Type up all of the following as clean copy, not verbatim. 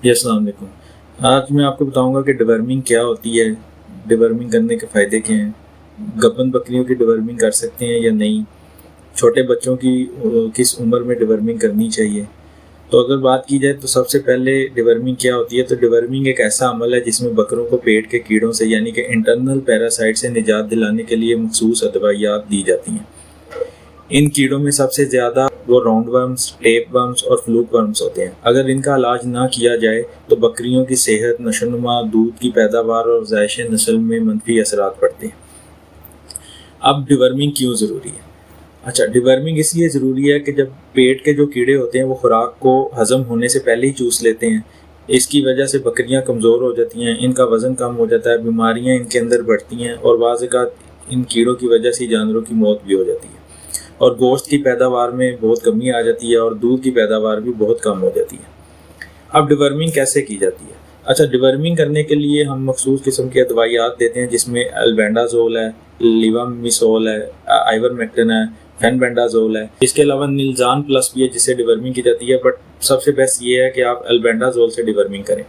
جی السلام علیکم۔ آج میں آپ کو بتاؤں گا کہ ڈیورمنگ کیا ہوتی ہے، ڈیورمنگ کرنے کے فائدے کیا ہیں، گبن بکریوں کی ڈیورمنگ کر سکتے ہیں یا نہیں، چھوٹے بچوں کی کس عمر میں ڈیورمنگ کرنی چاہیے۔ تو اگر بات کی جائے تو سب سے پہلے ڈیورمنگ کیا ہوتی ہے، تو ڈیورمنگ ایک ایسا عمل ہے جس میں بکروں کو پیٹ کے کیڑوں سے یعنی کہ انٹرنل پیراسائٹ سے نجات دلانے کے لیے مخصوص ادویات دی جاتی ہیں۔ ان کیڑوں میں سب سے زیادہ وہ راؤنڈ ورمز، ٹیپ ورمز اور فلوک ورمز ہوتے ہیں۔ اگر ان کا علاج نہ کیا جائے تو بکریوں کی صحت، نشوونما، دودھ کی پیداوار اور افزائش نسل میں منفی اثرات پڑتے ہیں۔ اب ڈیورمنگ کیوں ضروری ہے؟ اچھا، ڈیورمنگ اس لیے ضروری ہے کہ جب پیٹ کے جو کیڑے ہوتے ہیں وہ خوراک کو ہضم ہونے سے پہلے ہی چوس لیتے ہیں، اس کی وجہ سے بکریاں کمزور ہو جاتی ہیں، ان کا وزن کم ہو جاتا ہے، بیماریاں ان کے اندر بڑھتی ہیں اور بعض اوقات ان کیڑوں کی وجہ سے جانوروں کی موت بھی ہو جاتی ہے اور گوشت کی پیداوار میں بہت کمی آ جاتی ہے اور دودھ کی پیداوار بھی بہت کم ہو جاتی ہے۔ اب ڈیورمنگ کیسے کی جاتی ہے؟ اچھا، ڈیورمنگ کرنے کے لیے ہم مخصوص قسم کی ادویات دیتے ہیں جس میں البینڈازول ہے، لیوامیسول ہے، آئیورمیکٹن ہے، فینبینڈازول ہے۔ اس کے علاوہ نیلزان پلس بھی ہے جس سے ڈیورمنگ کی جاتی ہے، بٹ سب سے بیسٹ یہ ہے کہ آپ البینڈازول سے ڈیورمنگ کریں۔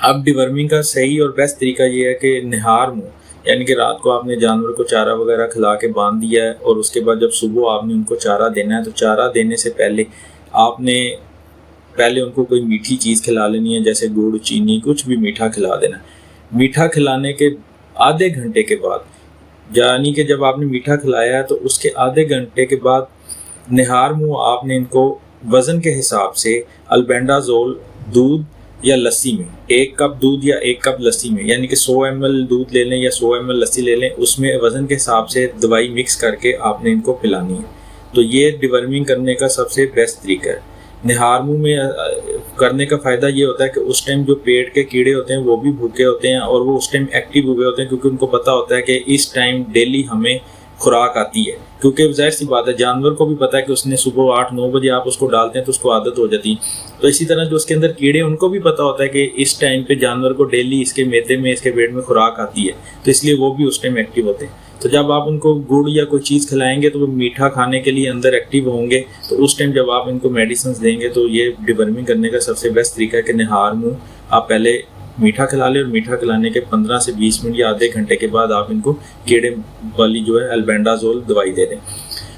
اب ڈیورمنگ کا صحیح اور بیسٹ طریقہ یہ ہے کہ نہار منہ، یعنی کہ رات کو آپ نے جانور کو چارہ وغیرہ کھلا کے باندھ دیا ہے اور اس کے بعد جب صبح آپ نے ان کو چارہ دینا ہے تو چارہ دینے سے پہلے آپ نے ان کو کوئی میٹھی چیز کھلا لینی ہے، جیسے گڑ، چینی، کچھ بھی میٹھا کھلا دینا ہے۔ میٹھا کھلانے کے آدھے گھنٹے کے بعد، یعنی کہ جب آپ نے میٹھا کھلایا ہے تو اس کے آدھے گھنٹے کے بعد نہار منہ آپ نے ان کو وزن کے حساب سے البینڈازول دودھ یا لسی میں 1 کپ دودھ یا 1 کپ لسی میں، یعنی کہ 100 ml دودھ لے لیں یا 100 ml لسی لے لیں، اس میں وزن کے حساب سے دوائی مکس کر کے آپ نے ان کو پلانی ہے۔ تو یہ ڈیورمنگ کرنے کا سب سے بیسٹ طریقہ ہے۔ نہار منہ میں کرنے کا فائدہ یہ ہوتا ہے کہ اس ٹائم جو پیٹ کے کیڑے ہوتے ہیں وہ بھی بھوکے ہوتے ہیں اور وہ اس ٹائم ایکٹیو ہوئے ہوتے ہیں، کیونکہ ان کو پتہ ہوتا ہے کہ اس ٹائم ڈیلی ہمیں خوراک آتی ہے، کیونکہ ظاہر سی بات ہے جانور کو بھی پتہ ہے کہ اس نے صبح 8-9 بجے آپ اس کو ڈالتے ہیں تو اس کو عادت ہو جاتی ہے۔ تو اسی طرح جو اس کے اندر کیڑے ان کو بھی پتہ ہوتا ہے کہ اس ٹائم پہ جانور کو ڈیلی اس کے معدے میں، اس کے پیٹ میں خوراک آتی ہے، تو اس لیے وہ بھی اس ٹائم ایکٹیو ہوتے ہیں۔ تو جب آپ ان کو گڑ یا کوئی چیز کھلائیں گے تو وہ میٹھا کھانے کے لیے اندر ایکٹیو ہوں گے، تو اس ٹائم جب آپ ان کو میڈیسنز دیں گے تو یہ ڈیورمنگ کرنے کا سب سے بیسٹ طریقہ ہے کہ نہار منہ آپ پہلے میٹھا کھلا لیں اور میٹھا کھلانے کے 15 سے 20 منٹ یا آدھے گھنٹے کے بعد آپ ان کو کیڑے والی جو ہے البینڈازول دوائی دے دیں۔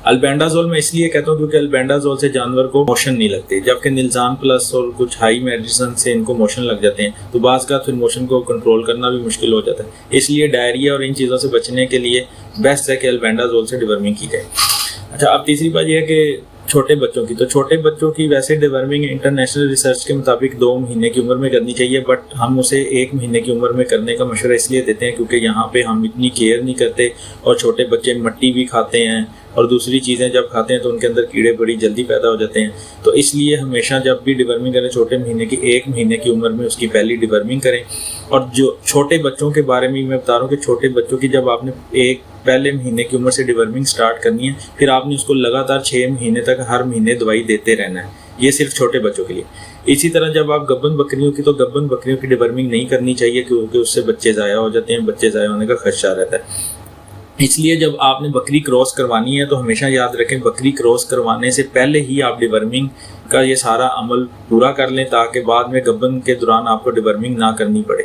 البینڈازول میں اس لیے کہتا ہوں کیونکہ البینڈازول سے جانور کو موشن نہیں لگتے، جبکہ نیلزان پلس اور کچھ ہائی میڈیسن سے ان کو موشن لگ جاتے ہیں، تو بعض کا پھر موشن کو کنٹرول کرنا بھی مشکل ہو جاتا ہے۔ اس لیے ڈائریا اور ان چیزوں سے بچنے کے لیے بیسٹ ہے کہ البینڈازول سے ڈیورمنگ کی جائے۔ اچھا، اب تیسری بات یہ ہے کہ چھوٹے بچوں کی، تو چھوٹے بچوں کی ویسے ڈیورمنگ انٹرنیشنل ریسرچ کے مطابق 2 مہینے کی عمر میں کرنی چاہیے، بٹ ہم اسے 1 مہینے کی عمر میں کرنے کا مشورہ اس لیے دیتے ہیں کیونکہ یہاں پہ ہم اتنی کیئر نہیں کرتے اور چھوٹے بچے مٹی بھی کھاتے ہیں اور دوسری چیزیں جب کھاتے ہیں تو ان کے اندر کیڑے بڑی جلدی پیدا ہو جاتے ہیں۔ تو اس لیے ہمیشہ جب بھی ڈیورمنگ کریں چھوٹے مہینے کی 1 مہینے کی عمر میں اس کی پہلی ڈیورمنگ کریں۔ اور جو چھوٹے بچوں کے بارے میں میں بتا رہا ہوں کہ چھوٹے بچوں کی جب آپ نے پہلے مہینے کی عمر سے ڈیورمنگ سٹارٹ کرنی ہے، پھر آپ نے اس کو لگاتار 6 مہینے تک ہر مہینے دوائی دیتے رہنا ہے۔ یہ صرف چھوٹے بچوں کے لیے۔ اسی طرح جب آپ گبن بکریوں کی، تو گبن بکریوں کی ڈیورمنگ نہیں کرنی چاہیے کیونکہ اس سے بچے ضائع ہو جاتے ہیں، بچے ضائع ہونے کا خدشہ رہتا ہے۔ اس لیے جب آپ نے بکری کراس کروانی ہے تو ہمیشہ یاد رکھیں بکری کراس کروانے سے پہلے ہی آپ ڈیورمنگ کا یہ سارا عمل پورا کر لیں تاکہ بعد میں گبن کے دوران آپ کو ڈیورمنگ نہ کرنی پڑے۔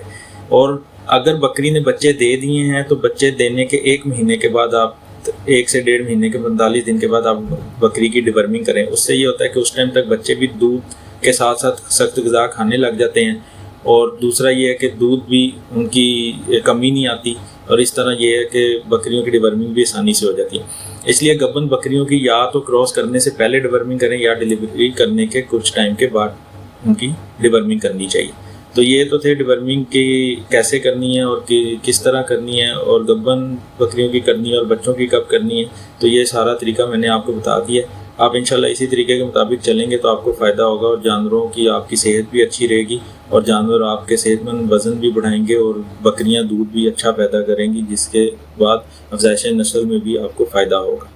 اور اگر بکری نے بچے دے دیے ہیں تو بچے دینے کے 1 مہینے کے بعد آپ 1 سے 1.5 مہینے کے 45 دن کے بعد آپ بکری کی ڈیورمنگ کریں۔ اس سے یہ ہوتا ہے کہ اس ٹائم تک بچے بھی دودھ کے ساتھ ساتھ سخت غذا کھانے لگ جاتے ہیں، اور دوسرا یہ ہے کہ دودھ بھی ان کی کمی نہیں آتی، اور اس طرح یہ ہے کہ بکریوں کی ڈیورمنگ بھی آسانی سے ہو جاتی ہے۔ اس لیے گبن بکریوں کی یا تو کراس کرنے سے پہلے ڈیورمنگ کریں یا ڈیلیوری کرنے کے کچھ ٹائم کے بعد ان کی ڈیورمنگ کرنی چاہیے۔ تو یہ تو تھے ڈیورمنگ کی کیسے کرنی ہے اور کس طرح کرنی ہے، اور گبن بکریوں کی کرنی ہے اور بچوں کی کب کرنی ہے، تو یہ سارا طریقہ میں نے آپ کو بتا دیا۔ آپ انشاءاللہ اسی طریقے کے مطابق چلیں گے تو آپ کو فائدہ ہوگا اور جانوروں کی آپ کی صحت بھی اچھی رہے گی اور جانور آپ کے صحت مند وزن بھی بڑھائیں گے اور بکریاں دودھ بھی اچھا پیدا کریں گی، جس کے بعد افزائش نسل میں بھی آپ کو فائدہ ہوگا۔